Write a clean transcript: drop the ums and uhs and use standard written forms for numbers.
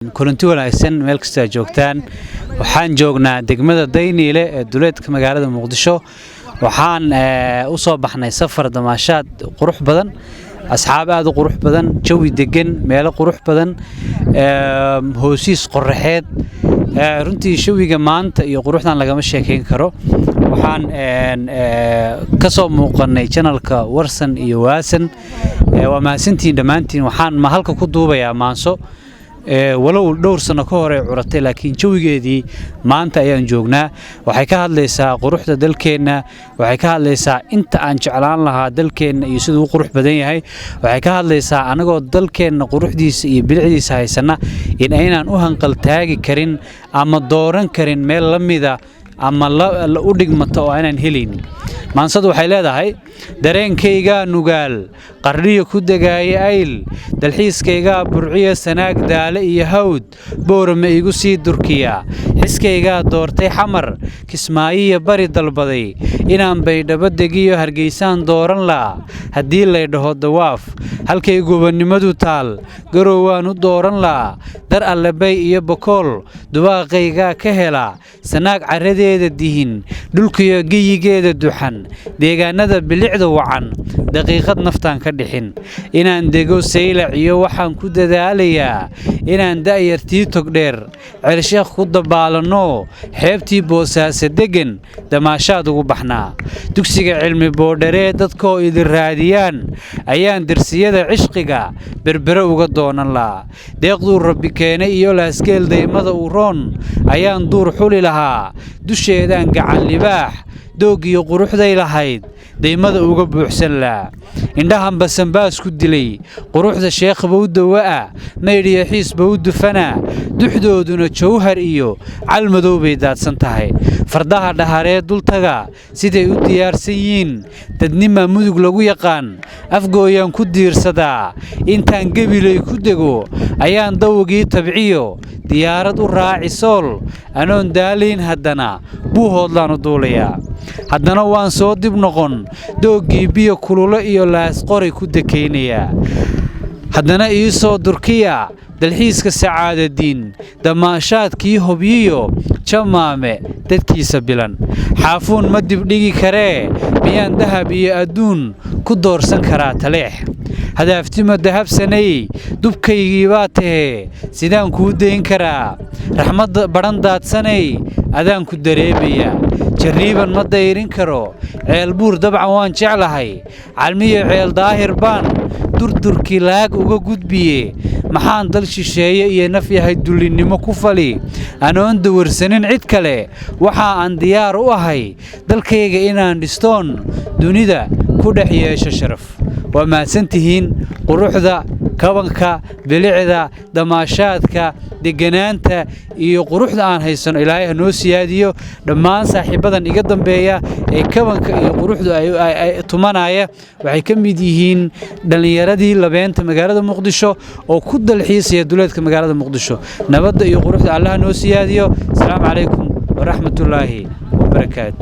kulanti wanaagsan meel kasta joogtaan waxaan joognaa degmada Dayniile ee duleedka magaalada Muqdisho waxaan u soo baxnay safar damaashaad qurux badan asxaab aad u qurux badan jawi degan meel qurux badan hoosiis qorraxeed runtii shawiga maanta iyo quruxdan lagama sheekeyn karo waxaan ka soo muuqanay channelka Warsan iyo Waasan waa maasantiin dhamaantiin waxaan ma halka ku duubayaa maanso walow dhowr sano ka hor ay curatay laakiin jawigeedii maanta ayaan joognaa waxay ka hadlaysaa quruxda dalkeena waxay ka hadlaysaa inta aan jeclaan lahaa dalkeena iyo sidoo uu qurux badan yahay waxay ka hadlaysaa anagoo dalkeena quruxdiisa iyo bilicdiisa haysana in aynaan u hanqal taagi karin ama dooran karin meel la mida ama la u dhigmato oo aanan helin maansadu waxay leedahay dareenkayga nugaal qarniyo ku dagaaya ayl dalxiiskayga burciyo sanaag daale iyo hawd boorama igu sii durkiya xiskayga doortay xamar kismaayiyo bari dalbaday inaan baydhabo degiyo hargeysaan dooran laa haddii lay dhaho dawaaf halkay gobonnimadu taal garow waan u dooran laa dar allebay iyo bokool dubaaqayga ka hela sanaag caradeeda dihin dhulkiyo geyigeeda duxan deegaanada bilicda wacan daqiiqad naftaan ka dhixin inaan dego saylac iyo waxaan ku dadaalayaa inaan da'yartii togdheer ceelsheekh ku dabaalano xeebtii boosaaso degan damaashaad ugu baxnaa dugsiga cilmi boodharee dadkoo idin raadiyaan ayaan darsiyada cishqiga berbere uga doonan laa deeqduu rabbi keenay iyo laaskeel daymada u roon ayaan duur xuli lahaa dusheedaan gacan libaax doogiyo quruxday lahayd daymada uga buuxsan laa indhahan basanbaas ku dilay quruxda sheekhba u dawa'a maydhiyo xiisba u dufana duxdooduna jawhar iyo calmadow bay daadsan tahay fardaha dhaharee dultaga siday u diyaarsan yihiin dadnima mudug lagu yaqaan afgooyaan ku diirsadaa intaan gebilay ku dego ayaan dawgii tabciyo diyaarad u raaci sool anoon daalayn haddana buuhoodlaan u duulayaa haddana waan soo dib noqon doogii biyo kululo iyo laasqoray ku dekaynayaa haddana ii soo durkiya dalxiiska sacaadadiin damaashaadkii hobyiyo jamaame dadkiisa bilan xaafuun ma dibdhigi karee miyaan dahab iyo adduun ku doorsan karaa taleex hadaaftima dahabsanay dubkaygii baa tahee sidaan kuu dayn karaa raxmadda badhan daadsanay adaan ku dareemayaa jarriiban ma dayrin karo ceel buur dabcan waan jeclahay calmiyo ceel daahir baan durdurkii laag uga gudbiye maxaan dal shisheeye iyo naf yahay dullinnimo ku fali anoon dawarsanin cid kale waxa aan diyaar u ahay dalkayga inaan dhistoon dunida ku dhex yeesho sharaf waa mahadsantihiin quruxda kabanka bilicda damaashaadka deganaanta iyo quruxda aan haysano ilaahay ha noo siyaadiyo dhammaan saaxiibadan iga dambeeya ee kabanka iyo quruxda ay tumanaya waxay ka mid yihiin dhalinyaradii labeenta magaalada Muqdisho oo ku dalxiisaya duleedka magaalada Muqdisho nabadda iyo quruxda Allah ha noo siyaadiyo assalaamu calaykum wa rahmatullaahi wa barakaatuh